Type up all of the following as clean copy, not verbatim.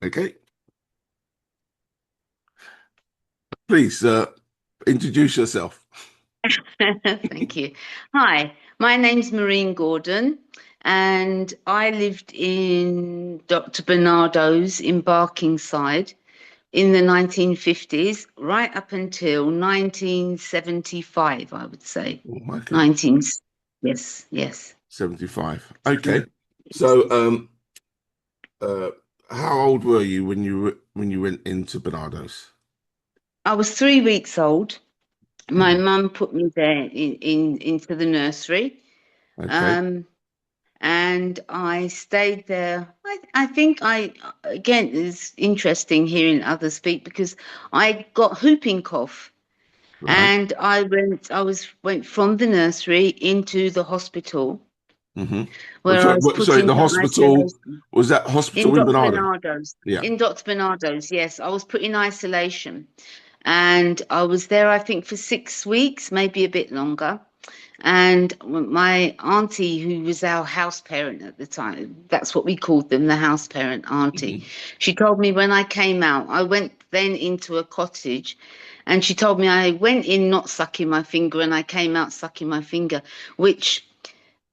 Okay, please introduce yourself. Thank you. Hi, my name's Maureen Gordon, and I lived in Dr. Barnardo's in Barkingside in the 1950s, right up until 1975, I would say. Oh, okay, 19, yes, yes. 75. Okay, so uh, how old were you when you went into Bernardo's? I was 3 weeks old. My Oh, mum put me there into the nursery. okay. Um, and I stayed there. I think again, it's interesting hearing others speak because I got whooping cough Right. and went from the nursery into the hospital Mm-hmm. where I was put Sorry, the into hospital, isolation. was that In hospital in Dr. Bernardo? Barnardo's. Yeah. In Dr. Barnardo's, yes. I was put in isolation and I was there, I think, for 6 weeks, maybe a bit longer. And my auntie, who was our house parent at the time, that's what we called them, the house parent auntie. Hmm. She told me when I came out, I went then into a cottage, and she told me I went in not sucking my finger and I came out sucking my finger, which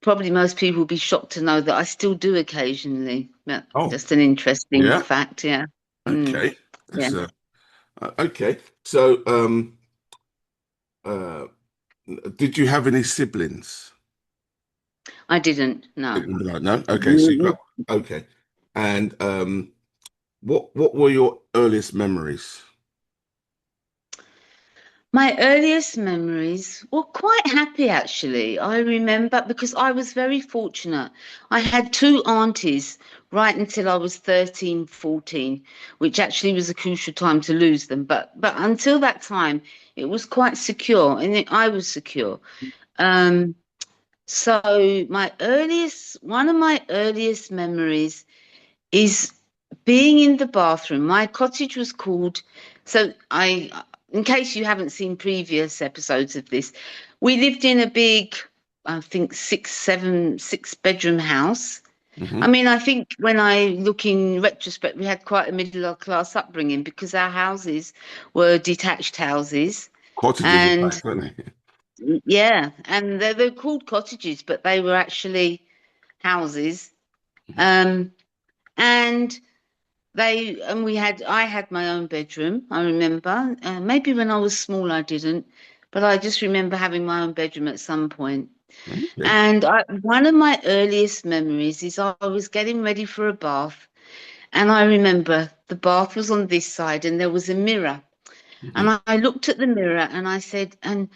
probably most people will be shocked to know that I still do occasionally. But Oh, just an interesting yeah. fact, yeah. Mm, Okay. yeah, That's okay. So, uh, did you have any siblings? I didn't, no. No. Okay, so you got okay. And what were your earliest memories? My earliest memories were quite happy, actually. I remember because I was very fortunate. I had two aunties right until I was 13, 14, which actually was a crucial time to lose them. But until that time, it was quite secure, and I was secure. Um, so one of my earliest memories is being in the bathroom. My cottage was called, so I, in case you haven't seen previous episodes of this, we lived in a big, I think six bedroom house. I Hmm. mean, I think when I look in retrospect, we had quite a middle class upbringing because our houses were detached houses. Cottages, in And fact, weren't they? yeah, and they're called cottages, but they were actually houses. Mhm. Um, and I had my own bedroom. I remember. Maybe when I was small, I didn't, but I just remember having my own bedroom at some point. Okay. And one of my earliest memories is I was getting ready for a bath, and I remember the bath was on this side, and there was a mirror. And Hmm. I looked at the mirror, and I said, and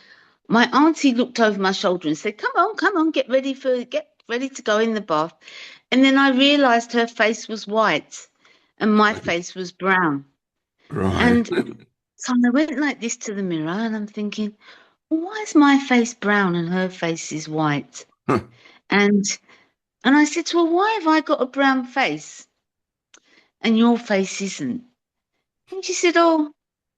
my auntie looked over my shoulder and said, come on, get ready to go in the bath." And then I realized her face was white and my face was brown. Right. And so I went like this to the mirror and I'm thinking, "Well, why is my face brown and her face is white?" And I said to her, "Why have I got a brown face and your face isn't?" And she said, "Oh,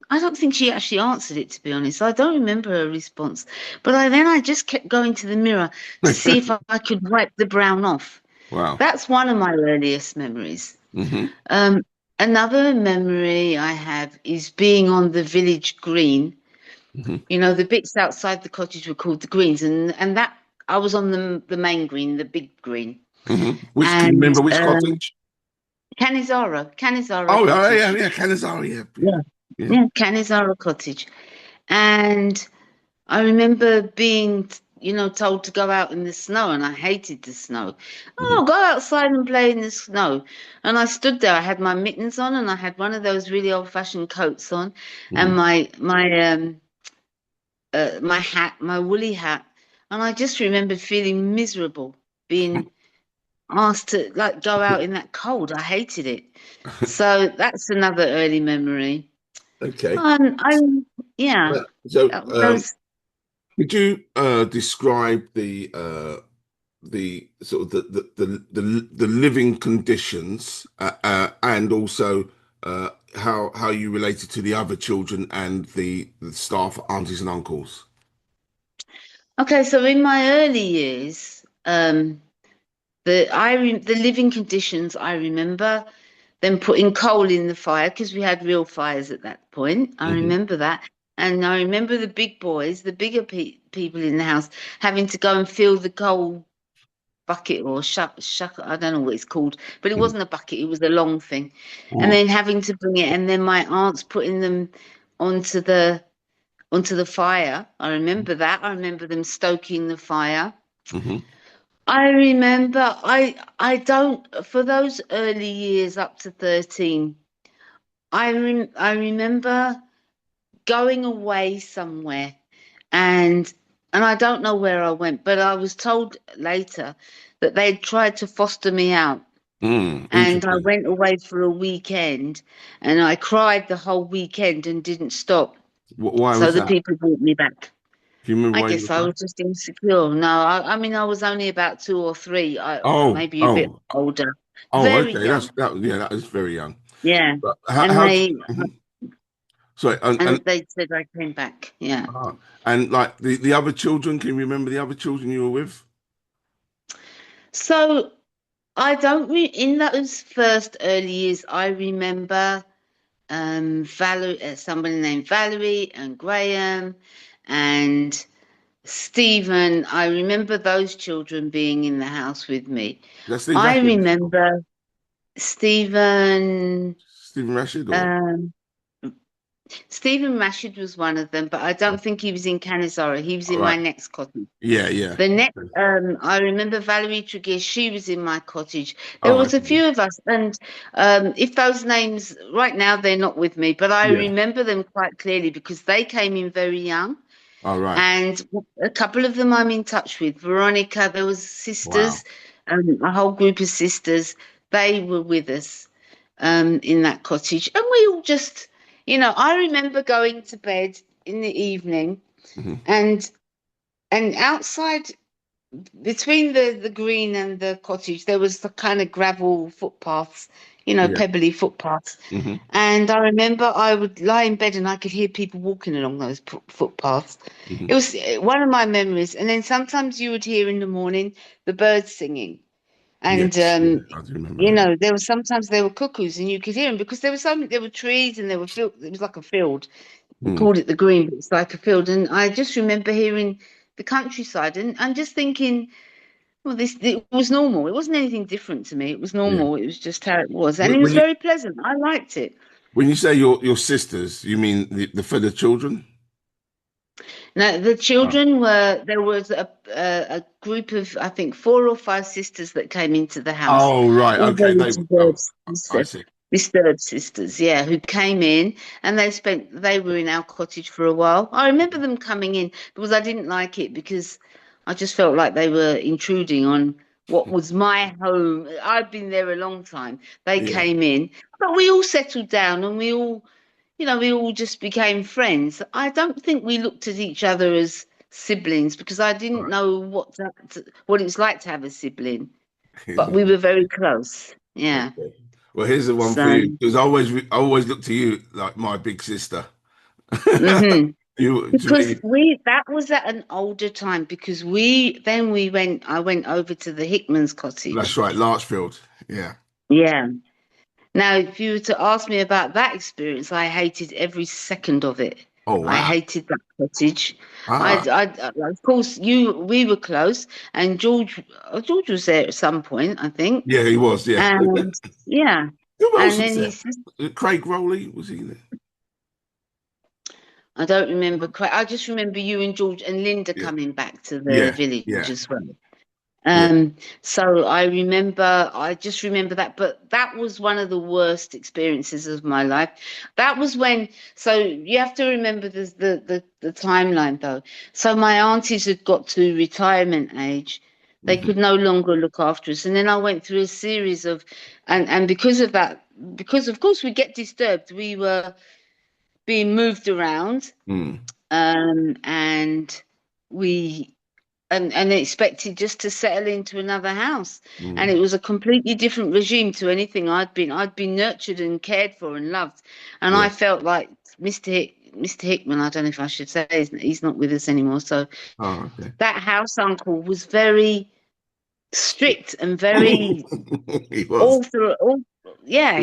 I don't think she actually answered it, to be honest. I don't remember her response. But I just kept going to the mirror to see if I could wipe the brown off. Wow. That's one of my earliest memories. Hmm. Um, Another memory I have is being on the village green. Hmm. You know, the bits outside the cottage were called the greens, and that I was on the main green, the big green, Hmm. Which can you and remember which cottage? Canizara Oh, yeah, Cottage. yeah, Canizaro, yeah, yeah, Yeah, yeah. yeah, Canizara Cottage. And I remember being, told to go out in the snow, and I hated the snow. Hmm. Oh, go outside and play in the snow. And I stood there. I had my mittens on, and I had one of those really old-fashioned coats on, and Hmm. my hat, my woolly hat. And I just remember feeling miserable, being asked to like go out in that cold. I hated it. So that's another early memory. Okay. I yeah, So, those. could you describe the sort of the living conditions and also how you related to the other children and the staff, aunties and uncles? Okay, so in my early years, the living conditions I remember, then putting coal in the fire because we had real fires at that point. I Hmm. remember that. And I remember the big boys, the bigger people in the house, having to go and fill the coal bucket or shuck, I don't know what it's called, but it Hmm. wasn't a bucket, it was a long thing. And Hmm. then having to bring it, and then my aunts putting them onto the fire. I remember that. I remember them stoking the fire. Hmm. I remember I don't for those early years up to 13, I remember going away somewhere and I don't know where I went, but I was told later that they'd tried to foster me out. Mm, And I interesting. went away for a weekend and I cried the whole weekend and didn't stop. Why So was the that? people brought me back. Do you remember I why you guess were I crying? was just insecure. No, I mean, I was only about 2 or 3, Oh, maybe a bit oh, older, oh. very Okay, young. yeah, that is very young. Yeah. But And how they, mhm. Sorry, and they said I came back. Yeah. uh, and like the other children, can you remember the other children you were with? So I don't in those first early years, I remember Valerie, somebody named Valerie and Graham and Stephen. I remember those children being in the house with me. Is that Steve I Rashid? remember Stephen. Stephen Rashid or Um, Stephen Rashid was one of them, but I don't oh, think he was in Canizora. He was all in my right. next cottage. Yeah, yeah. The next, I remember Valerie Tregear, she was in my cottage. There Oh, was a okay. few of us, and if those names, right now, they're not with me, but I Yeah. remember them quite clearly because they came in very young. All right. And a couple of them I'm in touch with. Veronica, there was Wow. sisters, a whole group of sisters. They were with us in that cottage, and we all just, I remember going to bed in the evening, Hmm. and outside between the green and the cottage, there was the kind of gravel footpaths, Yeah. pebbly footpaths. Hmm. And I remember I would lie in bed and I could hear people walking along those footpaths. Hmm. It was one of my memories. And then sometimes you would hear in the morning the birds singing. And Yes. Yeah, I do remember that. there was sometimes there were cuckoos and you could hear them because there were trees and there were field. It was like a field. We Mm. called it the green, but it's like a field. And I just remember hearing the countryside and just thinking, well, this it was normal. It wasn't anything different to me. It was Yeah. normal. It was just how it was, and When it was when you very pleasant. I liked it. when you say your sisters, you mean the feathered children? Now, the Oh, children were there was a group of I think 4 or 5 sisters that came into the house, oh right. all Okay. very They. Oh, I see. disturbed sisters, yeah, who came in and they were in our cottage for a while. I remember them coming in because I didn't like it because I just felt like they were intruding on what was my home. I'd been there a long time. They Yeah. came in, but we all settled down and we all just became friends. I don't think we looked at each other as siblings because I didn't Right. know what it was like to have a sibling, Here's but one. we were very close. Yeah. Okay. Well, here's the one for So, you because I always look to you like my big sister. hmm You to because me. that was at an older time because I went over to the Hickman's That's cottage. right, Larchfield. Yeah. Yeah. Now, if you were to ask me about that experience, I hated every second of it. Oh I wow. hated that cottage. Ah. Of course, we were close, and George was there at some point, I think, Yeah, he was. Yeah. and yeah, Who else and was then there? Craig Rowley was he there? I don't remember quite. I just remember you and George and Linda Yeah. coming back to the Yeah. village Yeah. as well. Yeah. So I just remember that, but that was one of the worst experiences of my life. That was so you have to remember the timeline though. So my aunties had got to retirement age. They Hmm. could no longer look after us. And then I went through a series and because of that, because of course we get disturbed, we were being moved around, Mm. and we and expected just to settle into another house. And it Mm. was a completely different regime to anything I'd been nurtured and cared for and loved. And Yeah. I felt like Mr. Hickman, I don't know if I should say, he's not with us anymore. So Oh, okay. that house uncle was very strict and very He was. all through all. yeah,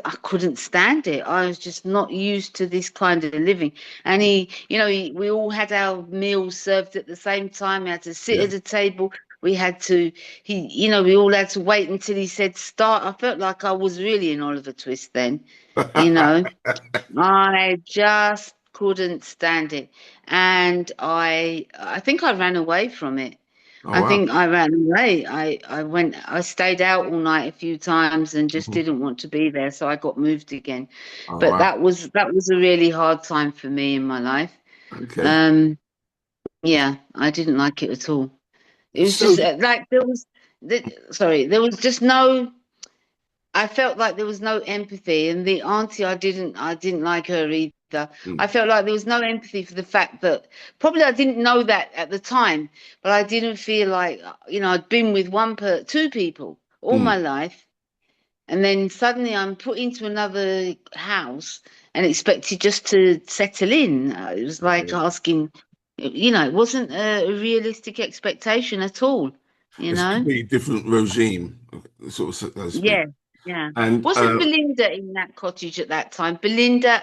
I couldn't stand it. I was just not used to this kind of living. And we all had our meals served at the same time. We had to sit Yeah. at a table. We had to, we all had to wait until he said start. I felt like I was really in Oliver Twist then, you know. I just couldn't stand it. And I think I ran away from it. Oh I wow. think I ran away. I stayed out all night a few times and just Mhm. didn't want to be there, so I got moved again. Oh But wow. that was a really hard time for me in my life. Okay. Um, yeah, I didn't like it at all. It was just So like sorry, there was just no. I felt like there was no empathy, and the auntie, I didn't like her either. mm, I felt like there was no empathy for the fact that probably I didn't know that at the time, but I didn't feel like, I'd been with two people all mm, my life, and then suddenly I'm put into another house and expected just to settle in. It was like okay. asking, it wasn't a realistic expectation at all, you It's a know? completely different regime, sort of so to speak. Yeah, yeah. And Wasn't Belinda in that cottage at that time? Belinda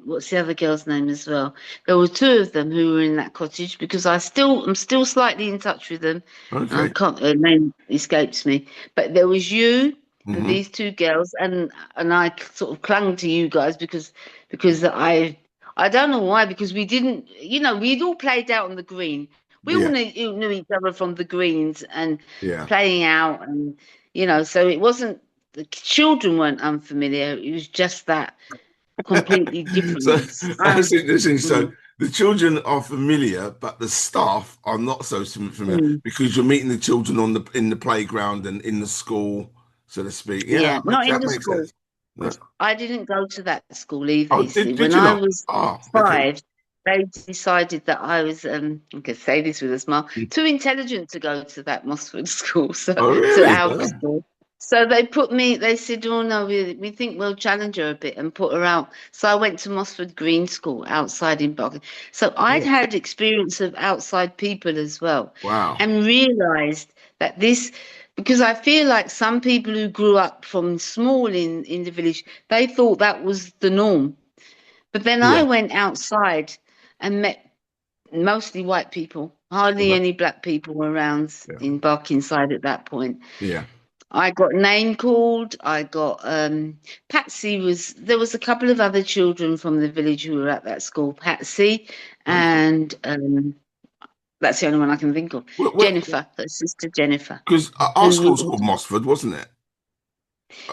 what's the other girl's name as well? There were two of them who were in that cottage because I'm still slightly in touch with them. I okay. can't, her name escapes me. But there was you and Hmm. these two girls, and I sort of clung to you guys because I don't know why, because we didn't, we'd all played out on the green. We all Yeah. knew each other from the greens and Yeah. playing out, and so it wasn't, the children weren't unfamiliar. It was just that completely So difference. that's interesting. So Mm, the children are familiar, but the staff are not so familiar mm. because you're meeting the children on the in the playground and in the school, so to speak. Yeah, Yeah, not in that the makes school. sense. No. I didn't go to that school either, Oh, you see. did When you I not? was Oh, okay. 5, they decided that I was, I can say this with a smile, too intelligent to go to that Mossford school, so Oh, to really? our Oh, school. So they said, oh no, we think we'll challenge her a bit and put her out. So I went to Mossford Green School outside in Barking. So I'd yeah. had experience of outside people as well, Wow. and realized that because I feel like some people who grew up from small in the village, they thought that was the norm. But then I Yeah. went outside and met mostly white people, hardly Uh-huh. any black people around Yeah. in Barkingside at that point. Yeah. I got name called. I got Patsy there was a couple of other children from the village who were at that school. Patsy Okay. and that's the only one I can think of. Well, Jennifer, her sister Jennifer, because our who school's called Mossford, wasn't it?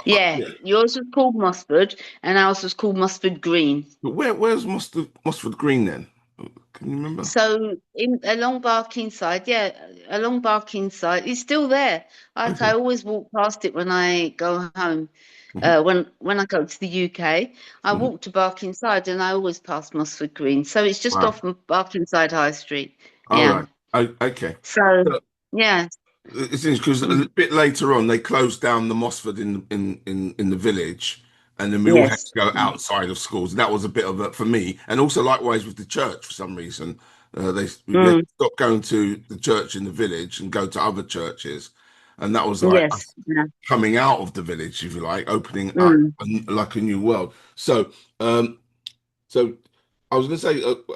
yeah, Yeah. yours was called Mossford and ours was called Mossford Green. But where's Mossford Green then? Can you remember? So in along Barkingside, yeah, along Barkingside, it's still there. Like I Okay. always walk past it when I go home. Hmm. When I go to the UK, I Hmm. walk to Barkingside and I always pass Mossford Green. So it's just Wow. off Barkingside High Street. All Yeah. right. Okay. So So yeah. it's interesting because Mm, a bit later on they closed down the Mossford in the village, and then we all had to yes. go outside of schools. That was a bit of a for me, and also likewise with the church for some reason. We had Mm, to stop going to the church in the village and go to other churches, and that was like yes. us Yeah. coming out of the village, if you like, opening up Mm. like a new world. Um, so I was going to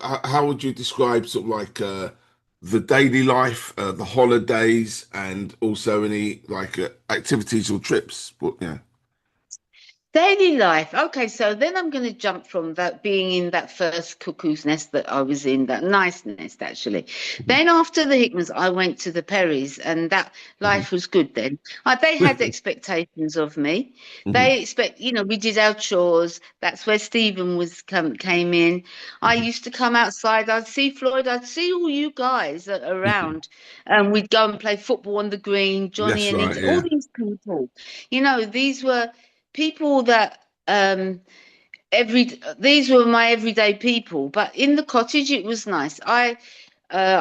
say, how would you describe sort of like the daily life, the holidays, and also any like activities or trips? But yeah. Daily life. Okay, so then I'm going to jump from that being in that first cuckoo's nest that I was in, that nice nest actually. Mhm, Then after the Hickmans, I went to the Perrys, and that mhm, life was good then. They had expectations of me. mhm, We did our chores. That's where Stephen came in. I mhm, used to come outside. I'd see Floyd. I'd see all you guys mhm. around, and we'd go and play football on the green. Johnny That's and right. all Yeah. these people. These were people that these were my everyday people, but in the cottage it was nice. I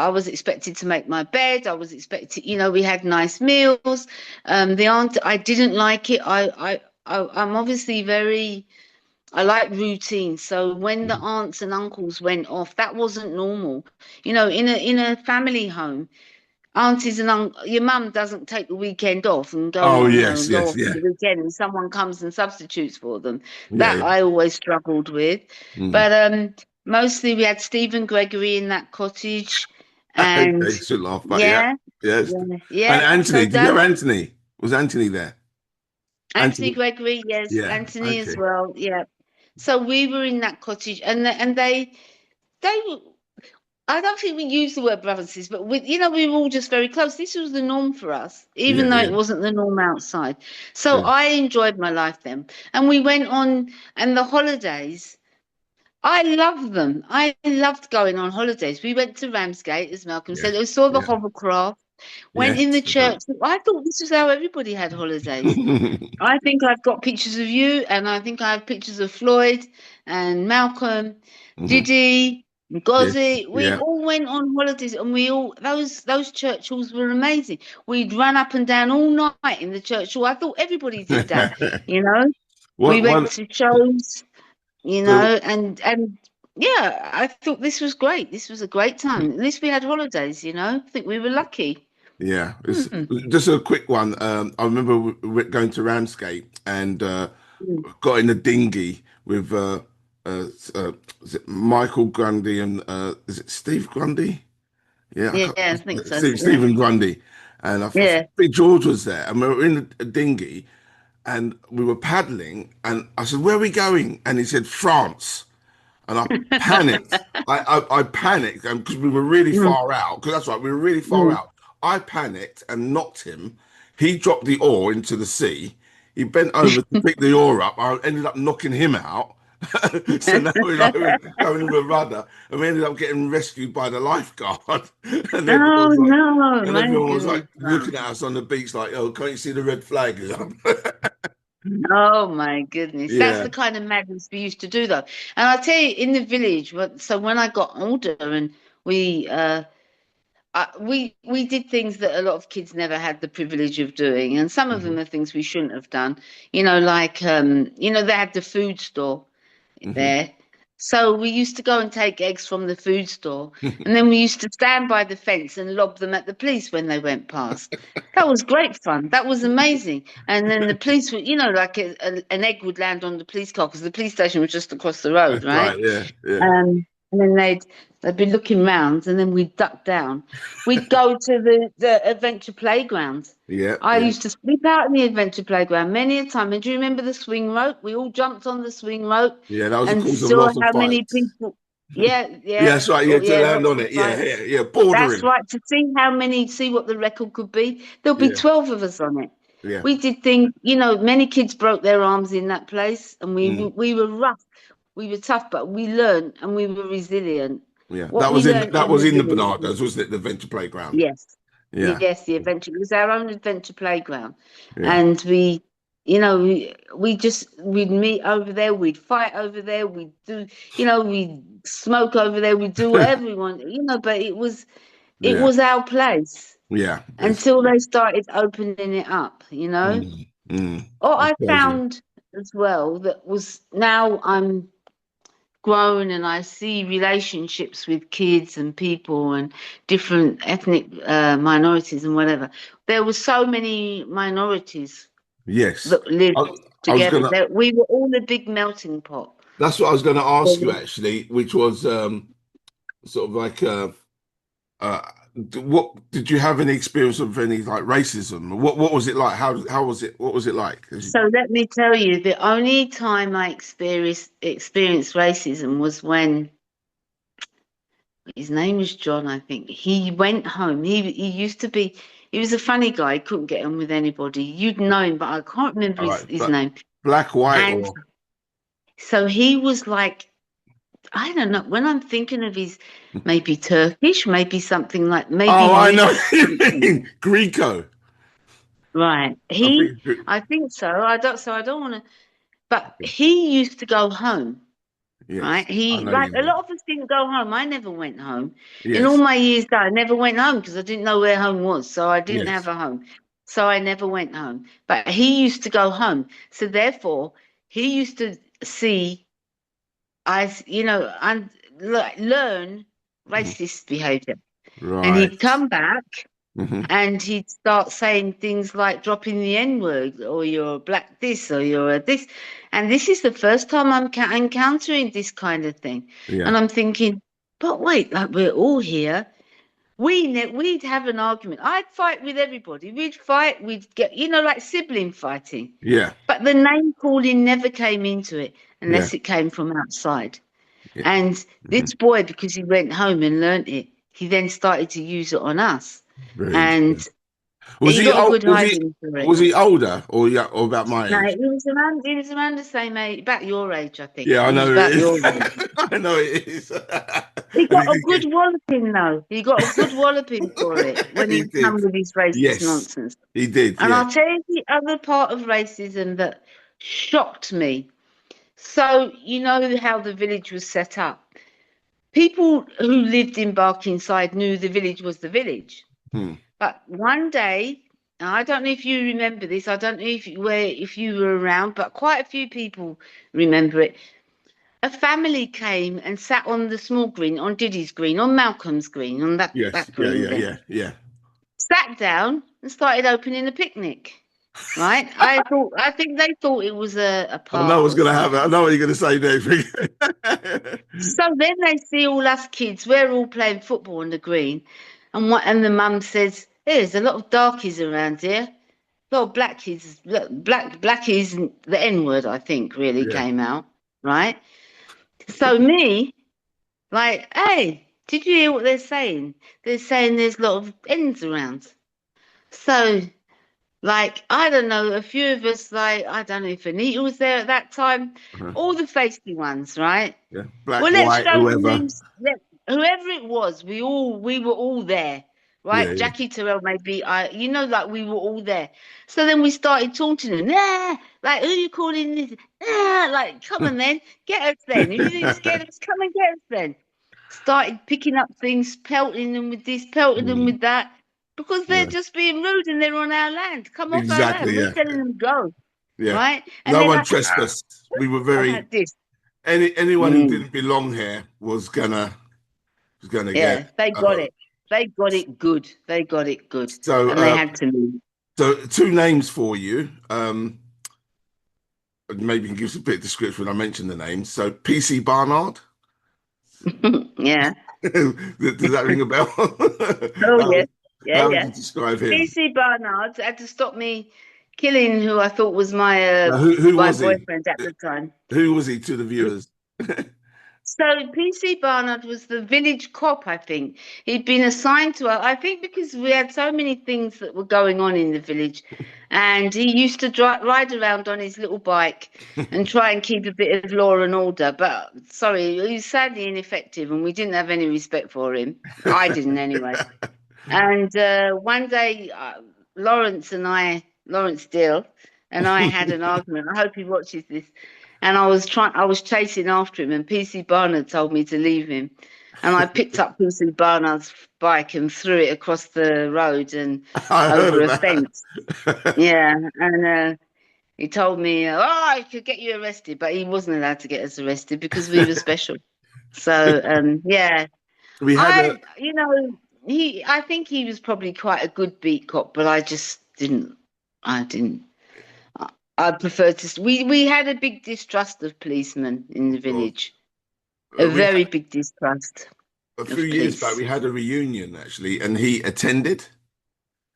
was expected to make my bed. I was expected, we had nice meals. The aunt, I didn't like it. I'm obviously I like routine. So when the Mhm, aunts and uncles went off, that wasn't normal. In a family home, aunties and your mum doesn't take the weekend off and Oh, go, yes, and go yes, off for yeah. the weekend, and someone comes and substitutes for them. Yeah, That yeah. I always struggled with. Mm. But mostly we had Stephen Gregory in that cottage, and Okay, should laugh, but yeah, yeah, yes. yeah, And yeah. Anthony, So did you that have Anthony? Was Anthony there? Anthony Anthony, Gregory, yes, yeah, Anthony as okay. well, yeah. So we were in that cottage, and they were. I don't think we used the word brothers and sisters, but we were all just very close. This was the norm for us, even Yeah, though yeah, it wasn't the norm outside. So yeah. I enjoyed my life then. And we went on, and the holidays, I loved them. I loved going on holidays. We went to Ramsgate, as Malcolm Yeah, said. We saw the yeah, hovercraft, went in yes. the church. I thought this was how everybody had holidays. I think I've got pictures of you, and I think I have pictures of Floyd and Malcolm, Hmm. Diddy, Yes, Gozzy. We yeah. all went on holidays, and we all those church halls were amazing. We'd run up and down all night in the church hall. I thought everybody did that, you know. We One, went to shows, so and yeah, I thought this was great. This was a great time. At least we had holidays. I think we were lucky. yeah, it's Hmm. just a quick one. I remember going to Ramsgate and Mm. got in a dinghy with uh, uh, is it Michael Grundy and is it Steve Grundy? Yeah, I Yeah, can't, I think so. Yeah, Stephen Grundy, and I thought yeah. Big George was there, and we were in a dinghy, and we were paddling, and I said, "Where are we going?" And he said, "France." And I panicked. I panicked because we were really Mm, far out. Because that's right, we were really far mm. out. I panicked and knocked him. He dropped the oar into the sea. He bent over to pick the oar up. I ended up knocking him out. So now we're like we're going with a rudder, and we ended up getting rescued by the lifeguard. And Oh everyone's like, no, and my everyone was goodness. like Wow. looking at us on the beach, like, "Oh, can't you see the red flag?" Oh my goodness. That's Yeah. the kind of madness we used to do though. And I tell you, in the village, so when I got older and we we did things that a lot of kids never had the privilege of doing, and some of Hmm. them are things we shouldn't have done. Like they had the food store Hmm. there. So we used to go and take eggs from the food store, and then we used to stand by the fence and lob them at the police when they went past. That was great fun. That was amazing. And then the police would, like an egg would land on the police car because the police station was just across the road, That's right? right. Yeah. Yeah. And then they'd be looking round, and then we'd duck down. We'd go to the adventure playground. Yeah. I Yeah. used to sleep out in the adventure playground many a time. And do you remember the swing rope? We all jumped on the swing rope Yeah, that was a and cause of saw lots of how many fights. people. Yeah, Yeah, yeah, that's right. Yeah, oh, to yeah, land lots on of it. Yeah, fights. yeah, yeah. That's Bordering. right. To see what the record could be. There'll be Yeah, 12 of us on it. yeah. We did things. Many kids broke their arms in that place, and we Mm, we were rough. We were tough, but we learned and we were resilient. yeah. What we learned That in was the in the village. Barnardos, wasn't it? The venture playground. Yes. Yeah, Yes, the adventure. It was our own adventure playground. yeah. And we'd meet over there, we'd fight over there, we'd smoke over there, we'd do whatever we want, but it Yeah, was our place yeah. until they started opening it up. Mm, mm, What it's I crazy. found as well that was now I'm grown and I see relationships with kids and people and different ethnic minorities and whatever. There were so many minorities Yes. that lived I was together. gonna, That we were all a big melting pot. that's what I was gonna There ask you was- actually, which was sort of like uh what did you have any experience of any like racism? What was it like? How was it? What was it like? So let me tell you, the only time I experienced racism was when his name was John, I think. He went home. He used to be. He was a funny guy. He couldn't get on with anybody. You'd know him, but I can't remember All his, right, his but name. black, white, And or so he was like, I don't know. When I'm thinking of his, maybe Turkish, maybe something like, maybe oh, I know Greek. what you mean. Greco. Right. I think. I think so. I don't want to. But he used to go home. Yes, Right. I He know like you a mean. lot of us didn't go home. I never went home. In all Yes, my years there, I never went home because I didn't know where home was. So I didn't have yes. a home. So I never went home. But he used to go home. So therefore, he used to see and learn Mhm. racist behavior. And Right. he'd come back. Hmm. And he'd start saying things like dropping the N word, or you're a black this, or you're a this. And this is the first time I'm encountering this kind of thing. Yeah. And I'm thinking, but wait, like we're all here. We'd have an argument. I'd fight with everybody. We'd fight. We'd get, like sibling fighting. Yeah. But the name calling never came into it Yeah. unless it came from outside. Yeah. And Hmm. this boy, because he went home and learnt it, he then started to use it on us. Very And interesting. Was he he got a old? good hiding for it. Was he older or yeah, or about my No, age? he was around the same age, about your age, I think. Yeah, I He was know it about is. your age. I know it is. He And got a good walloping though. He got a good walloping for it when he he did. come with his racist Yes, nonsense. he did. And Yeah. I'll tell you the other part of racism that shocked me. So, you know how the village was set up. People who lived in Barkingside knew the village was the village. Hmm. But one day, I don't know if you remember this, I don't know if you were around, but quite a few people remember it. A family came and sat on the small green, on Diddy's green, on Malcolm's green, on that, Yes. that Yeah. green Yeah. there. Yeah. Yeah. Sat down and started opening a picnic. Right? I think they thought it was a I know park what's or going to happen. I something. know what you're going to say next. So then they see all us kids, we're all playing football on the green, and the mum says, "Hey, there's a lot of darkies around here. A lot of black kids, blackies, and the N word, I think, really Yeah. came out, right? So me, like, hey, did you hear what they're saying? They're saying there's a lot of N's around. So, like, I don't know, a few of us, like, I don't know if Anita was there at that time, Uh-huh. all the feisty ones, right? Yeah. Black, Well, let's white, throw the whoever. names. Whoever it was, we were all there, Yeah. right? Yeah. Jackie Terrell, maybe like we were all there. So then we started taunting them. Like who you calling this? Like come on then, get us then. If you think scared of us, come and get us then. Started picking up things, pelting them with this, pelting them Hmm. with that, because they're Yeah. just being rude and they're on our land. Come off our Exactly. land. We're Yeah. telling them go, Yeah. right? And No they're one like, trespassed. We were what very about this? anyone who Mm. didn't belong here was gonna get Yeah, they got uh, it. They got it good. They got it good. so And they had to leave. so two names for you. Maybe you can give us a bit of description when I mention the names. So PC Barnard. Yeah. Does that ring a bell? Oh, how, yes. Yeah, how would yeah. you describe him? PC Barnard had to stop me killing who I thought was Who my was he? boyfriend at the time. Who was he to the viewers? So PC Barnard was the village cop, I think. He'd been assigned to us, I think because we had so many things that were going on in the village. And he used to ride around on his little bike and try and keep a bit of law and order. But sorry, he was sadly ineffective and we didn't have any respect for him. I didn't anyway. And one day, Lawrence Dill, and I had an argument. I hope he watches this. And I was chasing after him, and PC Barnard told me to leave him. And I picked up PC Barnard's bike and threw it across the road and I heard over of a fence. that. Yeah, and he told me, "Oh, I could get you arrested," but he wasn't allowed to get us arrested because we were special. So, yeah, We had a I think he was probably quite a good beat cop, but I just didn't. I didn't. I prefer to. We had a big distrust of policemen in the village. A we very had big distrust a few of years back. police. We had a reunion actually, and he attended.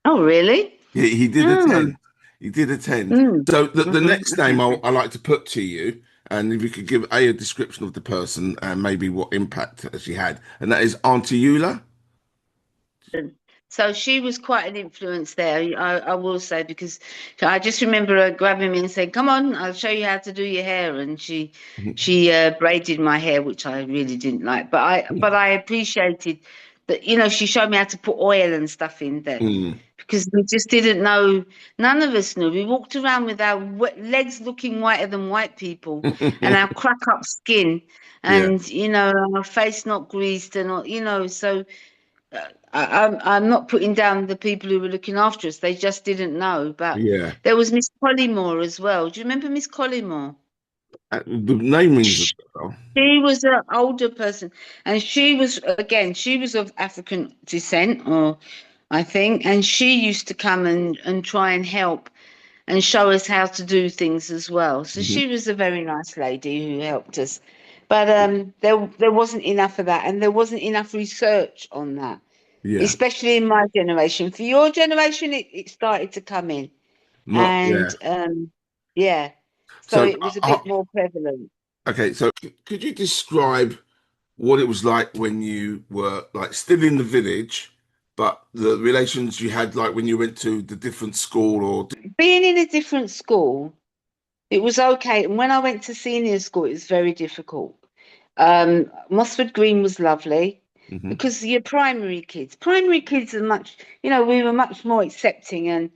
Oh, really? He did Oh, attend. He did attend. mm, So the next name okay. I like to put to you, and if you could give a description of the person and maybe what impact she had, and that is Auntie Eula. So she was quite an influence there, I will say, because I just remember her grabbing me and saying, "Come on, I'll show you how to do your hair." And she braided my hair, which I really didn't like, but I appreciated that. She showed me how to put oil and stuff in there Mm. because we just didn't know. None of us knew. We walked around with our legs looking whiter than white people, and our crack up skin, Yeah, and our face not greased, and so. I'm not putting down the people who were looking after us. They just didn't know. But yeah. there was Miss Collymore as well. Do you remember Miss Collymore? The name rings a She bell. was an older person, and she was of African descent, or I think. And she used to come and try and help and show us how to do things as well. So Hmm. she was a very nice lady who helped us. But there wasn't enough of that, and there wasn't enough research on that, Yeah. especially in my generation. For your generation, it started to come in, Not, and yeah. yeah, so So, it was a bit more prevalent. okay. So, could you describe what it was like when you were like still in the village, but the relations you had like when you went to the different school or? Being in a different school, it was okay. And when I went to senior school, it was very difficult. Mossford Green was lovely Hmm. because your primary kids are much, we were much more accepting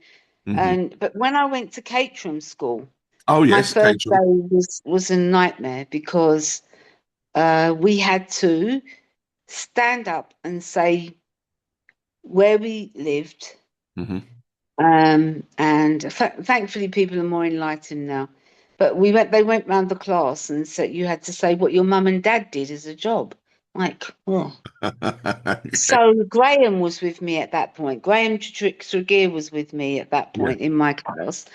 Hmm. and but when I went to Caterham school, Oh my yes, first day Caterham. was a nightmare because we had to stand up and say where we lived. Hmm. And thankfully, people are more enlightened now. But they went round the class and said you had to say what your mum and dad did as a job. Like, oh. So Graham was with me at that point. Graham Tregear was with me at that Yeah. point in my class,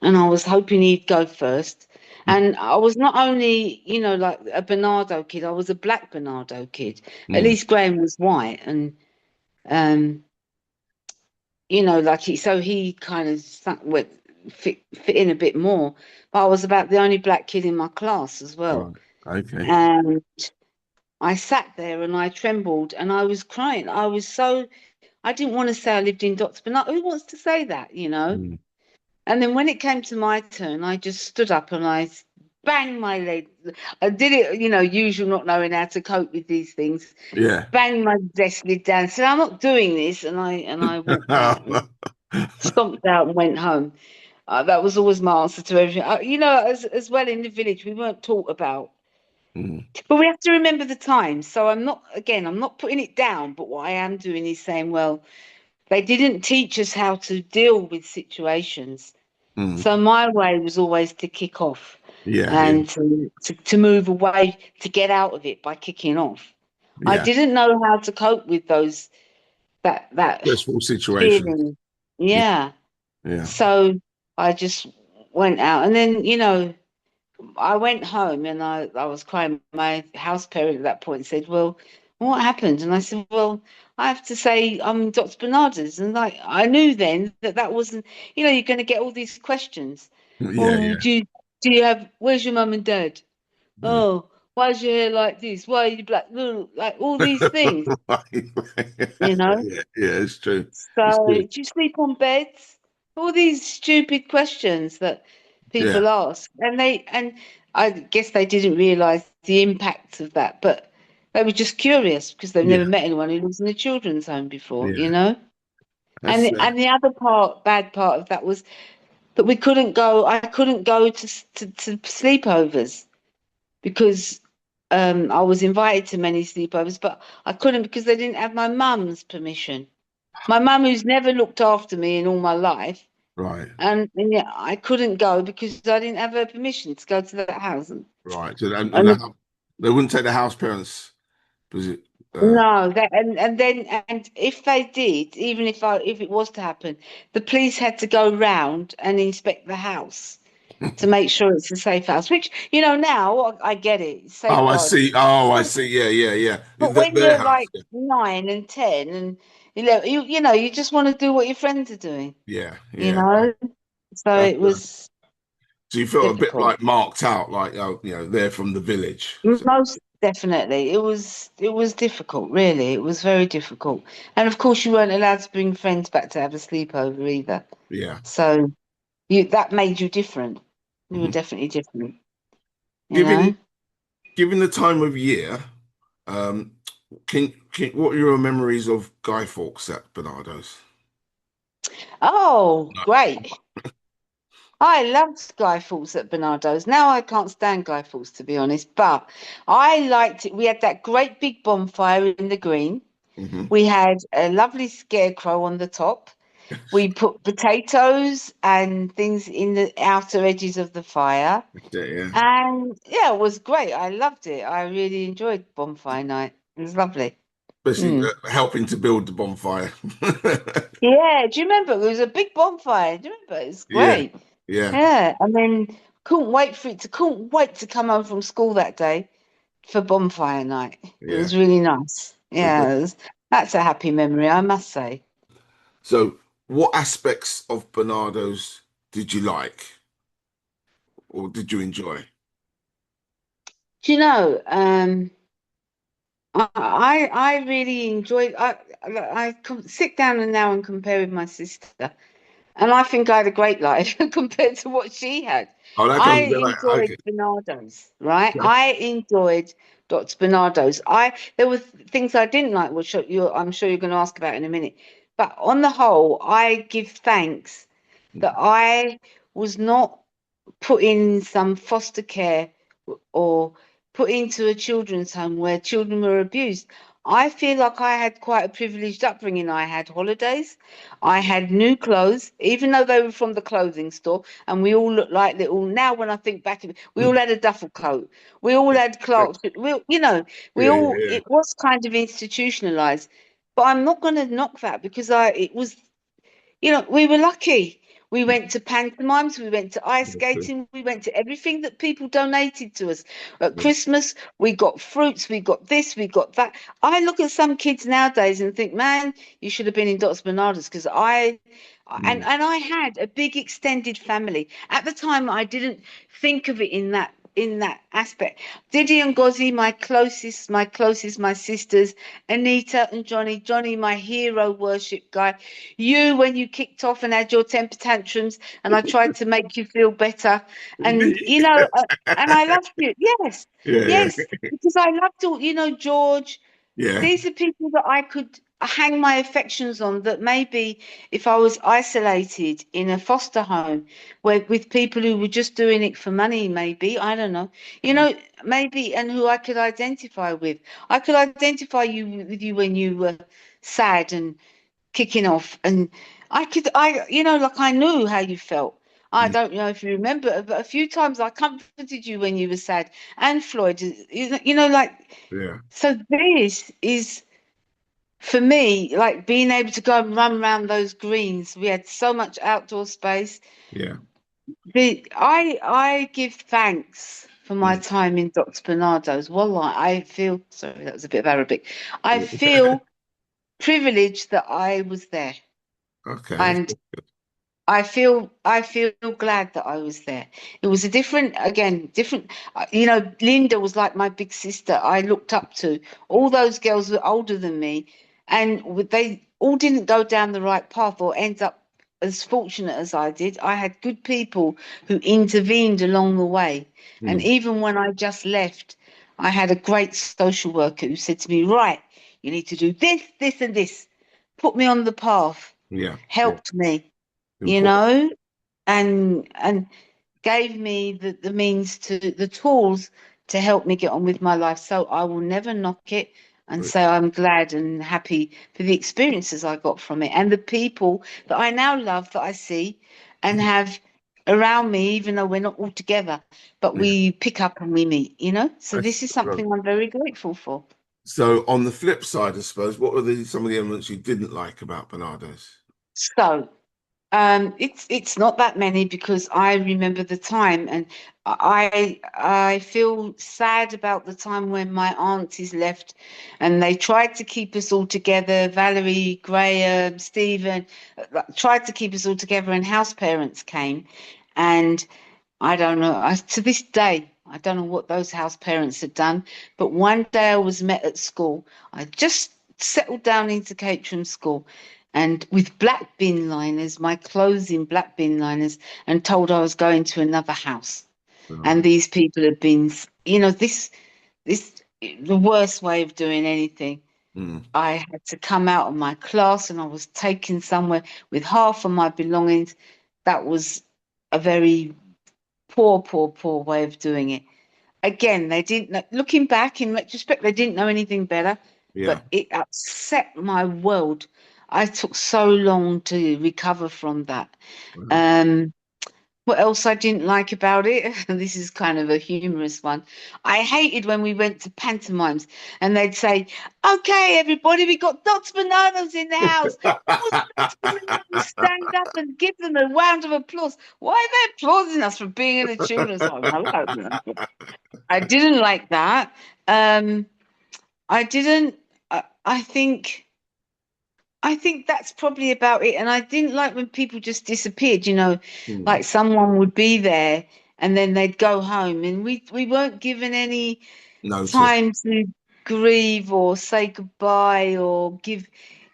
and I was hoping he'd go first. And I was not only, like a Barnardo kid, I was a black Barnardo kid. At Mm. least Graham was white, and um, like he kind of fit in a bit more. But I was about the only black kid in my class as well. Right. Okay. And I sat there and I trembled and I was crying. I didn't want to say I lived in Doctor, but who wants to say that? Mm. And then when it came to my turn, I just stood up and I banged my leg. I did it, usual not knowing how to cope with these things. Yeah. Banged my desk lid down, said, "I'm not doing this," and I walked out and stomped out and went home. That was always my answer to everything. As well in the village, we weren't taught about, Mm. but we have to remember the times. So I'm not putting it down, but what I am doing is saying, well, they didn't teach us how to deal with situations. Mm. So my way was always to kick off Yeah. Yeah. and to move away, to get out of it by kicking off. I Yeah. didn't know how to cope with that Stressful situations. feeling. Yeah. Yeah. Yeah. So I just went out and then, I went home and I was crying. My house parent at that point said, "Well, what happened?" And I said, "Well, I have to say I'm Dr. Bernardo's." And I knew then that wasn't, you're going to get all these questions. Yeah. Oh, Yeah. do you have, where's your mum and dad? Yeah. Oh, why is your hair like this? Why are you black? Like all these things, you know? Yeah. Yeah. It's true. It's So, true. do you sleep on beds? All these stupid questions that Yeah. people ask, and I guess they didn't realise the impact of that, but they were just curious because they've never Yeah. met anyone who lives in a children's home before, Yeah. And That's the other bad part of that was that we couldn't go. I couldn't go to sleepovers because I was invited to many sleepovers, but I couldn't because they didn't have my mum's permission. My mum, who's never looked after me in all my life, right. and yeah, I couldn't go because I didn't have her permission to go to that house. Right. So, and And they wouldn't take the house parents. Was it? no, and if they did, even if it was to happen, the police had to go round and inspect the house to make sure it's a safe house. Which now I get it, it's Oh, I safeguarding. see. Oh, I see. Yeah. Yeah. Yeah. But when Their you're house. like 9 and 10 and 11, you just want to do what your friends are doing, Yeah. you Yeah. know. So That's, it was so you felt a bit difficult. like marked out, like oh, they're from the village. So, Most definitely. It was difficult, really. It was very difficult. And of course you weren't allowed to bring friends back to have a sleepover either. yeah. So that made you different. You were Mhm. definitely different, you know? Given given the time of year, um, what are your memories of Guy Fawkes at Bernardo's? Oh, No. great. I loved Guy Fawkes at Barnardo's. Now I can't stand Guy Fawkes, to be honest, but I liked it. We had that great big bonfire in the green. Hmm. We had a lovely scarecrow on the top. We put potatoes and things in the outer edges of the fire. Yeah. And yeah, it was great. I loved it. I really enjoyed bonfire night. It was lovely. especially Mm. helping to build the bonfire. Yeah, do you remember? It was a big bonfire. Do you remember? It was Yeah, great. yeah, Yeah, and then couldn't wait to come home from school that day for bonfire night. It yeah. was really nice. Yeah, that's a happy memory, I must say. So, what aspects of Bernardo's did you like or did you enjoy? Do you know, I really enjoyed sit down and now and compare with my sister. And I think I had a great life compared to what she had. Oh, that I comes like enjoyed okay. Bernardo's, right? Yeah. I enjoyed Dr. Bernardo's. There were things I didn't like, which I'm sure you're going to ask about in a minute. But on the whole, I give thanks that I was not put in some foster care or put into a children's home where children were abused. I feel like I had quite a privileged upbringing. I had holidays, I had new clothes, even though they were from the clothing store, and we all looked like little. Now, when I think back, we all had a duffel coat, we all had Clark's, we Yeah, all. yeah, It was kind of institutionalized, but I'm not going to knock that because it was we were lucky. We went to pantomimes, we went to ice yeah, skating, we went to everything that people donated to us. At yeah. Christmas, we got fruits, we got this, we got that. I look at some kids nowadays and think, man, you should have been in Dots Bernardo's because Mm, and I had a big extended family. At the time, I didn't think of it in that aspect. Diddy and Gozzy, my sisters, Anita and Johnny. Johnny, my hero worship guy. You, when you kicked off and had your temper tantrums, and I tried to make you feel better, and me? and I loved you. Yes, Yeah, yes, because I loved all. George. yeah, These are people that I could hang my affections on. That maybe if I was isolated in a foster home, where with people who were just doing it for money, maybe I don't know, maybe, and who I could identify with. I could identify with you when you were sad and kicking off. And like I knew how you felt. I mm, don't know if you remember, but a few times I comforted you when you were sad. And Floyd, like, yeah, so this is for me, like being able to go and run around those greens. We had so much outdoor space. yeah. I give thanks for my Mm. time in Dr. Bernardo's. Wallah, I feel, sorry, that was a bit of Arabic. I feel privileged that I was there. Okay. And I feel glad that I was there. It was a different. Linda was like my big sister. I looked up to. All those girls were older than me, and they all didn't go down the right path or end up as fortunate as I did. I had good people who intervened along the way, and Mm, even when I just left, I had a great social worker who said to me, "Right, you need to do this, this, and this." Put me on the path, yeah, yeah. helped me you Important. know, and gave me the means to the tools to help me get on with my life. So I will never knock it and say I'm glad and happy for the experiences I got from it and the people that I now love that I see and have around me, even though we're not all together, but Yeah. we pick up and we meet. So this That's is right. something I'm very grateful for. So on the flip side, I suppose, what were some of the elements you didn't like about Bernardo's? So it's not that many because I remember the time, and I feel sad about the time when my aunties left, and they tried to keep us all together. Valerie, Graham, Stephen tried to keep us all together, and house parents came, and I don't know. To this day, I don't know what those house parents had done, but one day I was met at school. I just settled down into Caterham School and with black bin liners, my clothes in black bin liners, and told I was going to another house. And Um, these people had been, this, the worst way of doing anything. mm, I had to come out of my class and I was taken somewhere with half of my belongings. That was a very poor, poor, poor way of doing it. Again, they didn't know, looking back in retrospect, they didn't know anything better, yeah. but it upset my world. I took so long to recover from that. Wow. Um, What else I didn't like about it? This is kind of a humorous one. I hated when we went to pantomimes and they'd say, "Okay, everybody, we got Dr. Bananas in the house. All the Dr. Bananas stand up and give them a round of applause." Why are they applauding us for being in a children's one? I didn't like that. Um, I didn't. I think. I think that's probably about it. And I didn't like when people just disappeared, Hmm. like someone would be there and then they'd go home and we weren't given any Notice. time to grieve or say goodbye or give,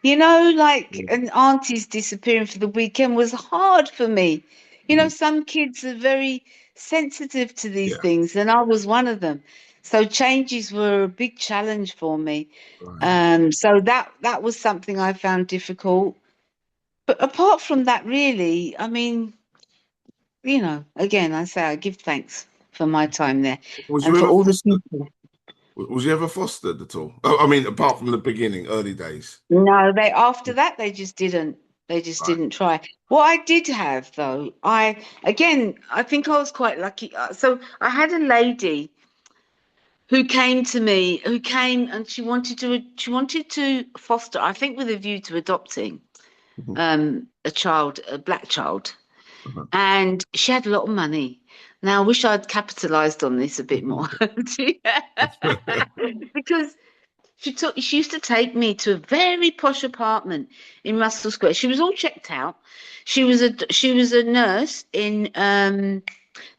like Hmm. an auntie's disappearing for the weekend was hard for me. Hmm. Some kids are very sensitive to these Yeah. things, and I was one of them. So changes were a big challenge for me. Right. So that was something I found difficult. But apart from that, really, I mean, again, I say I give thanks for my time there Was you and for ever all the fostered? people. Was you ever fostered at all? Oh, I mean, apart from the beginning, early days. No, they after that they just didn't. They just Right. didn't try. What I did have though, I think I was quite lucky. So I had a lady who came to me, who came and she wanted to foster, I think with a view to adopting Mhm. a child, a black child. Uh-huh. And she had a lot of money. Now, I wish I'd capitalized on this a bit more. Because she used to take me to a very posh apartment in Russell Square. She was all checked out. She was a nurse in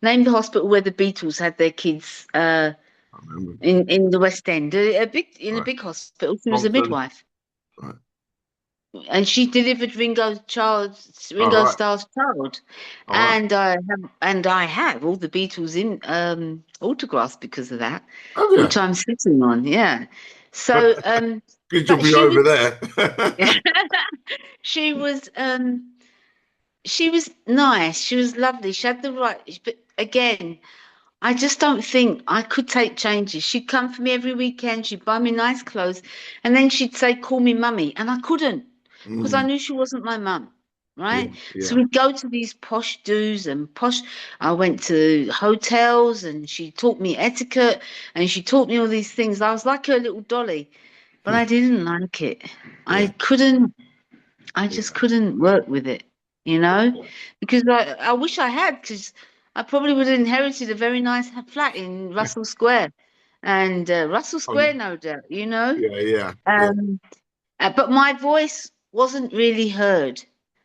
name the hospital where the Beatles had their kids I remember. in the West End. In a Right. big hospital. She was a Brompton. midwife. Right. And she delivered All Ringo right. Starr's child, All right. and I have all the Beatles in autographs because of that, Oh yeah. which I'm sitting on. Yeah, so Good job but you're over there. she was she was nice. She was lovely. She had the right, but again, I just don't think I could take changes. She'd come for me every weekend. She'd buy me nice clothes. And then she'd say, "Call me mummy." And I couldn't because I Mm. knew she wasn't my mum. Yeah. Right. So Yeah. we'd go to these posh do's and posh. I went to hotels and she taught me etiquette and she taught me all these things. I was like her little dolly, but Hmm. I didn't like it. I Yeah. couldn't I just Yeah. couldn't work with it, because I wish I had, because I probably would have inherited a very nice flat in Russell Square, and Russell Square, Um, no doubt, yeah. Yeah. Yeah. Um, but my voice wasn't really heard.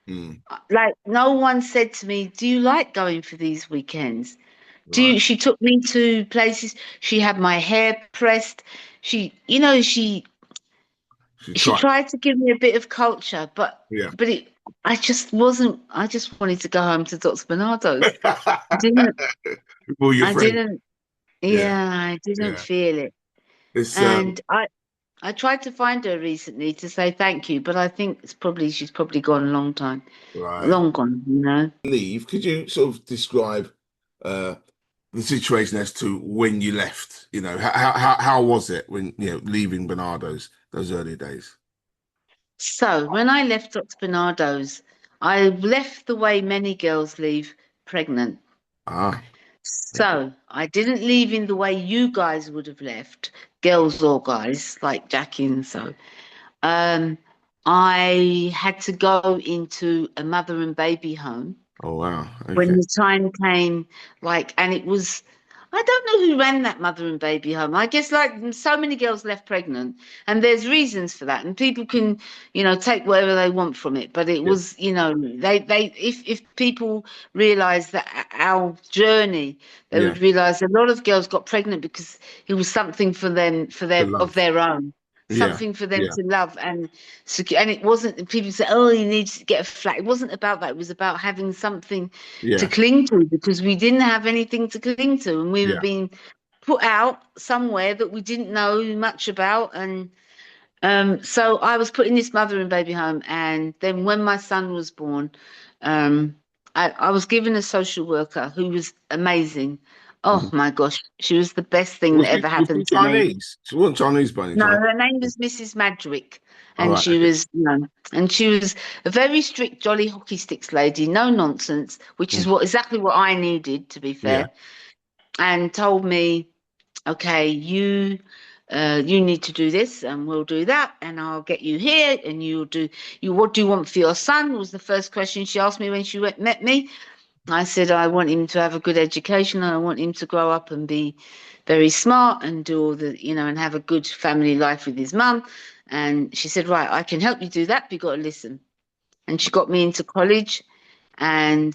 Mm. Like no one said to me, "Do you like going for these weekends?" Do Right. you? She took me to places. She had my hair pressed. She She she tried. tried to give me a bit of culture, but Yeah. but it I just wasn't. I just wanted to go home to Dr. Bernardo's. I didn't. Well, your I friend. didn't. Yeah. Yeah, I didn't Yeah. feel it. It's And I tried to find her recently to say thank you, but I think she's probably gone a long time, right. long gone. Leave. Could you sort of describe uh the situation as to when you left? How was it when leaving Bernardo's those early days? So when I left Dr. Bernardo's, I left the way many girls leave, pregnant. Ah. Okay. So I didn't leave in the way you guys would have left, girls or guys, like Jackie and so. Um, I had to go into a mother and baby home Oh wow. when Okay. the time came, and it was, I don't know who ran that mother and baby home. I guess like so many girls left pregnant, and there's reasons for that, and people can, take whatever they want from it. But it Yeah. was, they if people realize that our journey, they Yeah. would realize a lot of girls got pregnant because it was something for them, The of love. their own. Yeah. Something for them Yeah. to love and secure, and it wasn't. People say, "Oh, you need to get a flat." It wasn't about that. It was about having something to Yeah. cling to because we didn't have anything to cling to and we were Yeah. being put out somewhere that we didn't know much about. And so I was put in this mother and baby home. And then when my son was born, um, I was given a social worker who was amazing. Oh Mhm. my gosh, she was the best thing that ever Was she happened to me. Chinese? She wasn't Chinese by any No, chance. her name was Mrs. Madrick, All and right. she Okay. was, and she was a very strict, jolly hockey sticks lady, no nonsense, which is Mm. what exactly what I needed, to be Yeah. fair, and told me, okay, you need to do this, and we'll do that, and I'll get you here, and you'll do you. What do you want for your son? Was the first question she asked me when she met me. I said I want him to have a good education. And I want him to grow up and be very smart and do all the, and have a good family life with his mum. And she said, right, I can help you do that, but you've got to listen. And she got me into college, and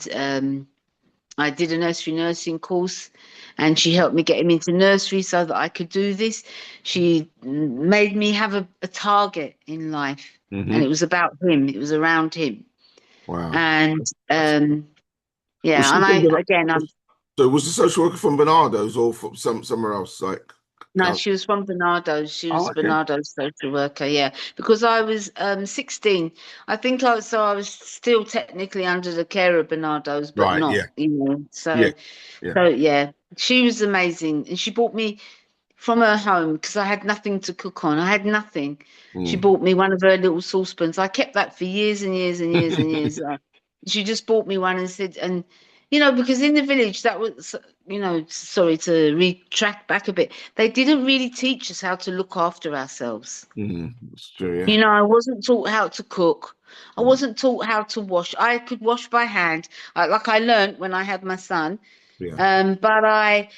I did a nursery nursing course, and she helped me get him into nursery so that I could do this. She made me have a target in life, and it Hmm. was about him. It was around him. Wow. And That's- Was yeah, she and from I'm so was the social worker from Barnardo's or from somewhere else? Like, No, she was from Barnardo. She oh, was okay. Barnardo's social worker, yeah. Because I was 16. I was still technically under the care of Barnardo's, but Right. not, Yeah. Yeah. Yeah. So yeah. She was amazing. And she brought me from her home because I had nothing to cook on. I had nothing. She Mm. bought me one of her little saucepans. I kept that for years and years and years and years. She just bought me one and said, and because in the village that was, sorry to retract back a bit, they didn't really teach us how to look after ourselves. Mm. That's true. Yeah. I wasn't taught how to cook. I Mm. wasn't taught how to wash. I could wash by hand, like I learned when I had my son. Yeah. But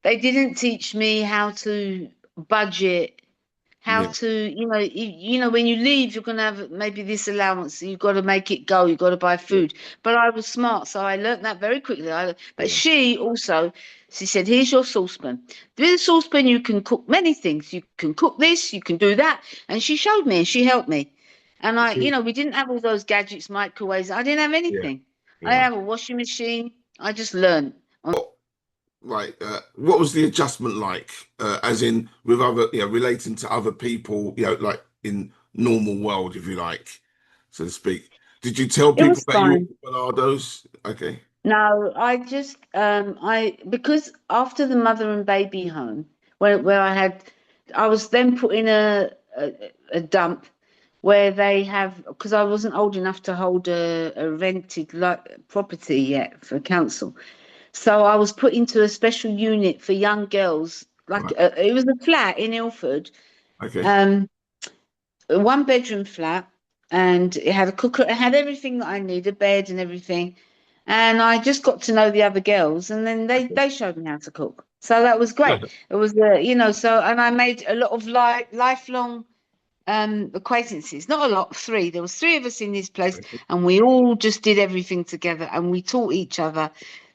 they didn't teach me how to budget, how Yeah. to, when you leave, you're going to have maybe this allowance. You've got to make it go. You've got to buy Yeah. food. But I was smart, so I learnt that very quickly. But Yeah. she also, she said, here's your saucepan. With a saucepan, you can cook many things. You can cook this, you can do that. And she showed me and she helped me. And So- we didn't have all those gadgets, microwaves. I didn't have yeah. anything. I Yeah. didn't have a washing machine. I just learned. What, like, what was the adjustment like? As in with other, relating to other people, like in normal world, if you like, so to speak. Did you tell It people was that you fine. were Bernardo's? Okay. No, I just because after the mother and baby home, where I was then put in a dump where they have, because I wasn't old enough to hold a rented property yet for council, so I was put into a special unit for young girls. Like Right. it was a flat in Ilford, Okay. um, a one bedroom flat, and it had a cooker, it had everything that I needed, a bed and everything. And I just got to know the other girls, and then they showed me how to cook. So that was great. It was and I made a lot of lifelong acquaintances. Not a lot, three. There was three of us in this place, and we all just did everything together, and we taught each other.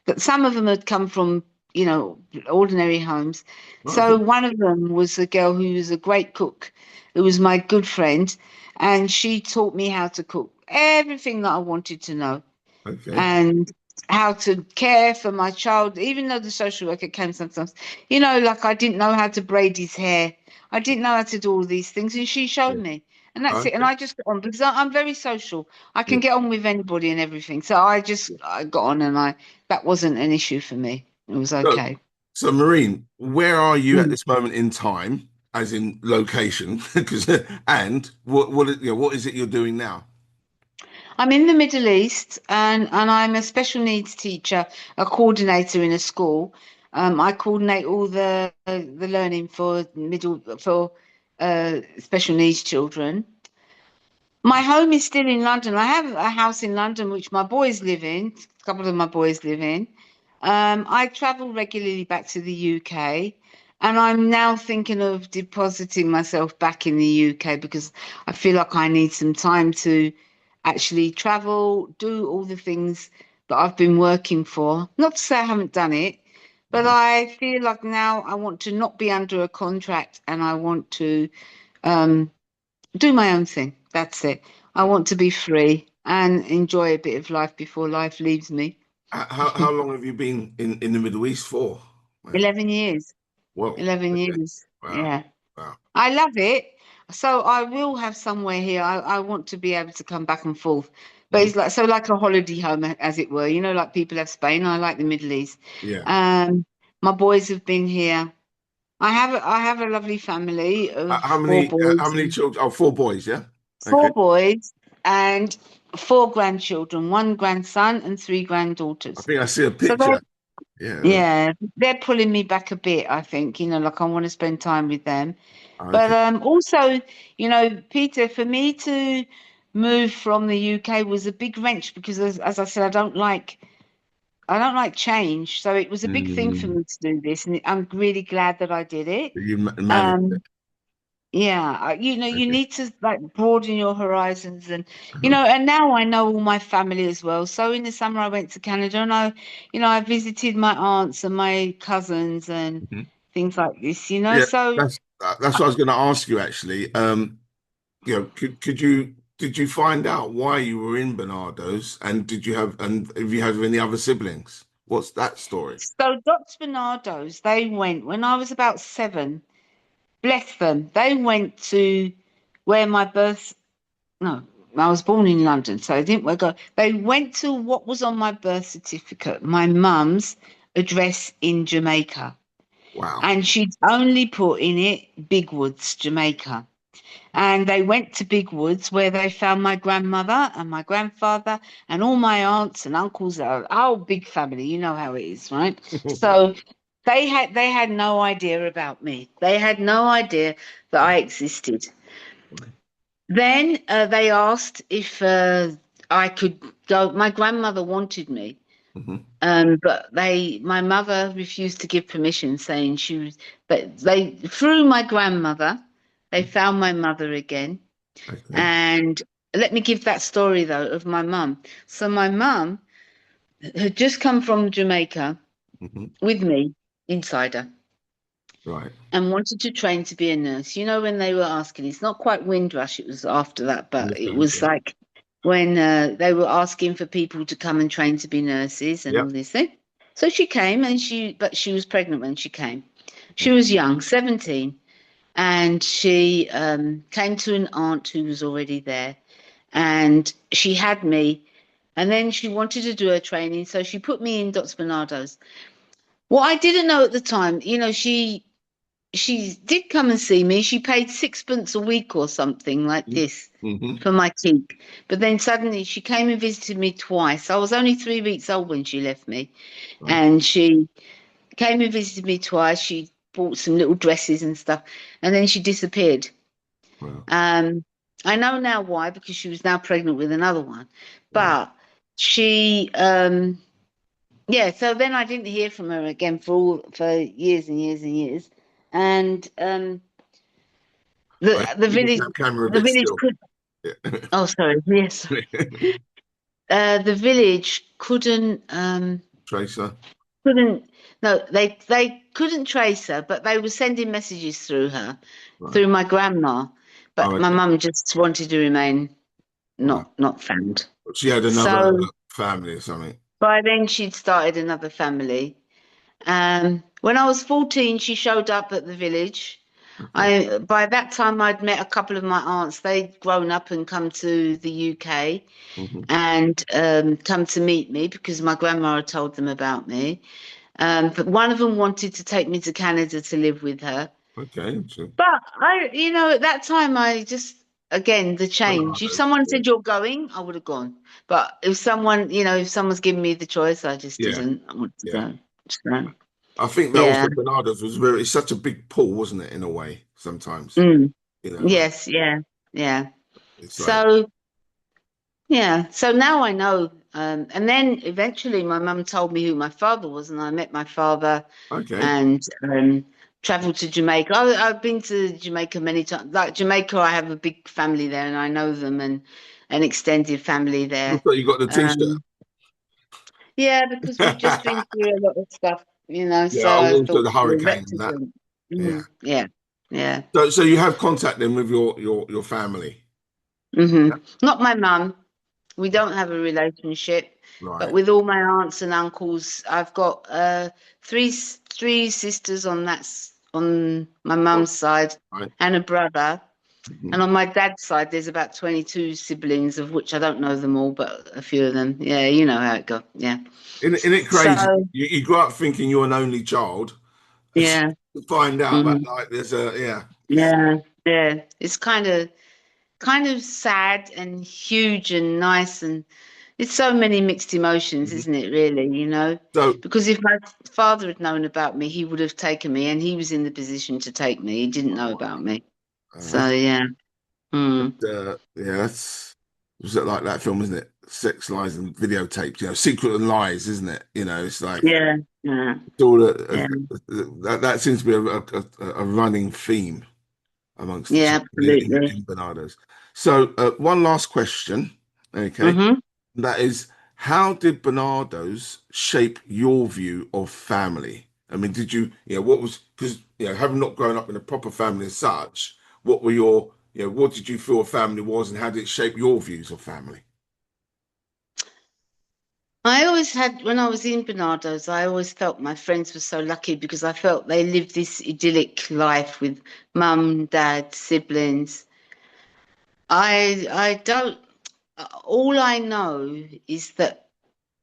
But some of them had come from ordinary homes. So Okay. one of them was a girl who was a great cook, who was my good friend, and she taught me how to cook everything that I wanted to know Okay. and how to care for my child, even though the social worker came sometimes, like I didn't know how to braid his hair. I didn't know how to do all these things, and she showed Yeah. me. And that's it. And Okay. I just got on because I'm very social. I Yeah. can get on with anybody and everything. So I got on, and that wasn't an issue for me. It was So, okay. so Maureen, where are you at Mm. this moment in time, as in location? Because and what is it you're doing now? I'm in the Middle East, and I'm a special needs teacher, a coordinator in a school. I coordinate all the learning for special needs children. My home is still in London. I have a house in London which my boys live in. A couple of my boys live in. I travel regularly back to the UK, and I'm now thinking of depositing myself back in the UK because I feel like I need some time to actually travel, do all the things that I've been working for. Not to say I haven't done it, but Mhm. I feel like now I want to not be under a contract and I want to um, do my own thing. That's it. I want to be free and enjoy a bit of life before life leaves me. How long have you been in the Middle East for? Wow. 11 years. Whoa. 11 Okay. years. Wow. Yeah. Wow. I love it. So I will have somewhere here. I want to be able to come back and forth. But Mhm. it's like a holiday home, as it were. Like people have Spain. I like the Middle East. Yeah. Um, My boys have been here. I have a lovely family of How four many boys, children? Oh, four boys, yeah. Okay. four boys and four grandchildren, one grandson and three I granddaughters. think I see a So they're, picture. Yeah. yeah, they're pulling me back a bit, I think, like I want to spend time with them. But Okay. also, Peter, for me to move from the UK was a big wrench because as I said, I don't like change. So it was a big thing for Mm, me to do this, and I'm really glad that I did it. you managed it. Um, yeah, you Okay. need to like broaden your horizons, and Uh-huh. and now I know all my family as well. So in the summer I went to Canada, and I visited my aunts and my cousins and Mhm. things like this. Yeah, So that's what I was going to ask you actually. Could you did you find out why you were in Barnardo's, and have you had any other siblings? What's that story? so Dr. Barnardo's, they went when I was about 7. Bless them. They went to where my birth. No, I was born in London, so they didn't go. They went to what was on my birth certificate, my mum's address in Jamaica. Wow. And she'd only put in it Big Woods, Jamaica. And they went to Big Woods where they found my grandmother and my grandfather and all my aunts and uncles, our big family. You know how it is, right? So they had no idea about me. They had no idea that I existed. Then they asked if I could go. My grandmother wanted me, Mhm. but my mother refused to give permission, saying she was. But they, through my grandmother, they found my mother again. Okay. And let me give that story though of my mum. So my mum had just come from Jamaica Mhm. with me, insider, Right. and wanted to train to be a nurse. When they were asking, it's not quite Windrush, it was after that, but it Understand. was Yeah. like when they were asking for people to come and train to be nurses and all Yep. this thing. So she came but she was pregnant when she came. She Mhm. was young, 17, and she came to an aunt who was already there, and she had me, and then she wanted to do her training, so she put me in Dr. Bernardo's. What I didn't know at the time, she did come and see me. She paid sixpence a week or something like this Mhm. for my keep. But then suddenly she came and visited me twice. I was only 3 weeks old when she left me. Right. And she came and visited me twice. She bought some little dresses and stuff. And then she disappeared. Wow. Um, I know now why, because she was now pregnant with another one. Right. But she, yeah, so then I didn't hear from her again for years and years and years. And I the keep village that camera a the bit village still. could Yeah. oh sorry, yes. The village Tracer. couldn't no, they couldn't trace her, but they were sending messages through her, Right. through my grandma. Oh, But my okay. mum just wanted to remain Right. not found. She had another So family or something. by then she'd started another family. When I was 14, she showed up at the village. Okay. By that time I'd met a couple of my aunts. They'd grown up and come to the UK Hmm. and come to meet me because my grandma had told them about me. But one of them wanted to take me to Canada to live with her. Okay. So But at that time, I just, again, the change. If Bernardo's. someone Yeah. said you're going, I would have gone. But if someone's given me the choice, I just Yeah. didn't want to Yeah. go. So, I think that yeah. also Bernardo's was very, it's such a big pull, wasn't it, in a way, sometimes. Mm. Like Yes, yeah, yeah. it's like, So, yeah. So now I know. And then eventually my mum told me who my father was, and I met my father okay. and traveled to Jamaica. I've been to Jamaica many times. Like Jamaica, I have a big family there, and I know them and an extended family there. Looks like you got the t-shirt. Um, yeah, because we've just been through a lot of stuff, Yeah, so I also thought the to hurricane and that. represent. Yeah. Yeah, yeah. So you have contact then with your family. Not my mum. We don't have a relationship, but Right. with all my aunts and uncles, I've got three sisters on my Oh, mum's side right. and a brother. Mhm. And on my dad's side, there's about 22 siblings, of which I don't know them all, but a few of them. Yeah, you know how it goes. Yeah. Isn't it So, crazy? You grow up thinking you're an only child, and yeah. to find out that Mhm. like there's a yeah. Yeah. Yeah. It's kind of sad and huge and nice, and it's so many mixed emotions, Mhm. isn't it, really, So because if my father had known about me, he would have taken me, and he was in the position to take me. He didn't know about me. So, that's yeah. but, Mm. yeah, that's was it like that film, isn't it? Sex, Lies, and Videotapes. Secret and Lies, isn't it? It's like Yeah. Yeah. it's all Yeah. that seems to be a running theme amongst the Yeah, children absolutely. in Bernardo's. So, one last question, okay? Hmm. That is, how did Bernardo's shape your view of family? I mean, did what was, because, having not grown up in a proper family as such, what were what did you feel a family was and how did it shape your views of family? I always had, when I was in Barnardo's, I always felt my friends were so lucky because I felt they lived this idyllic life with mum, dad, siblings. I don't, all I know is that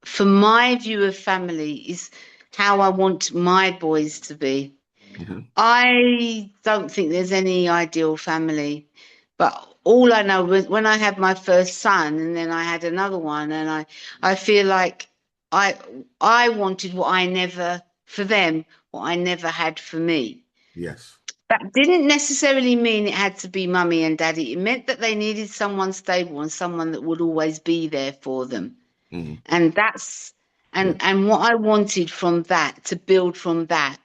for my view of family is how I want my boys to be. Hmm. I don't think there's any ideal family, but all I know was when I had my first son and then I had another one, and I feel like I I wanted what I never for them, what I never had for me. Yes. That didn't necessarily mean it had to be mummy and daddy. It meant that they needed someone stable and someone that would always be there for them. Hmm. And that's Yeah. and what I wanted from that to build from that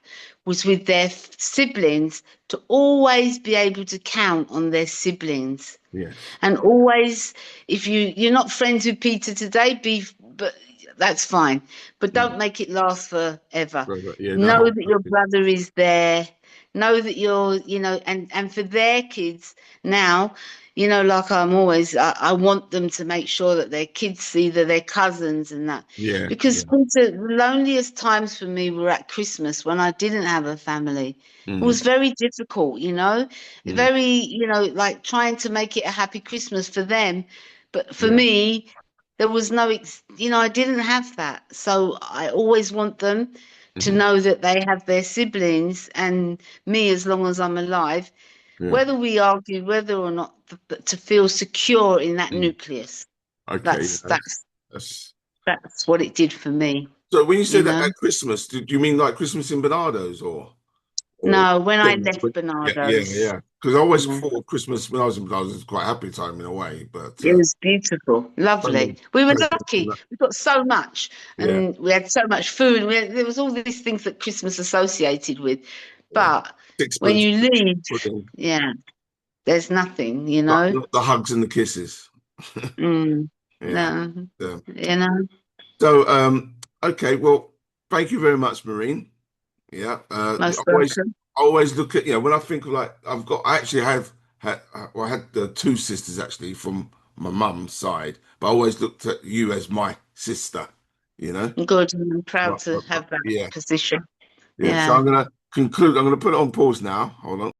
was with their siblings to always be able to count on their siblings Yes. and always, if you're not friends with Peter today, be but that's fine, but Mm. don't make it last forever. Yeah. Know No. that your brother is there. Know that you're, and for their kids now, like I want them to make sure that their kids see that their cousins and that, Yeah. because Yeah. Peter, the loneliest times for me were at Christmas when I didn't have a family. It Hmm. was very difficult, Hmm. very, like trying to make it a happy Christmas for them. But for Yeah. me, there was no, I didn't have that. So I always want them to Hmm. know that they have their siblings and me as long as I'm alive, Yeah. whether we argue whether or not, but to feel secure in that Mm. nucleus. Okay. Yeah. That's that's That's that's what it did for me, so when you say you that know. at Christmas, do you mean like Christmas in Bernardo's or No, when I general? left Yeah, yeah, Bernardo's, yeah. Because I always yeah. thought Christmas when I was in Bernardo's was quite a happy time in a way, but It was beautiful, so many lovely. We were presents and lucky. that. We got so much, Yeah, and we had so much food. There was all these things that Christmas associated with. yeah. But when Sixpence you leave, pudding, yeah, there's nothing. not the hugs and the kisses. Mm, Yeah. no, Yeah. you know, So, okay, well, thank you very much, Maureen. Yeah. most welcome. I always look at, when I think of like, I actually well, I had two sisters actually from my mum's side, but I always looked at you as my sister, you know? Good, and I'm proud But, to have that yeah, position. yeah. So Yeah. I'm going to conclude, I'm going to put it on pause now. Hold on.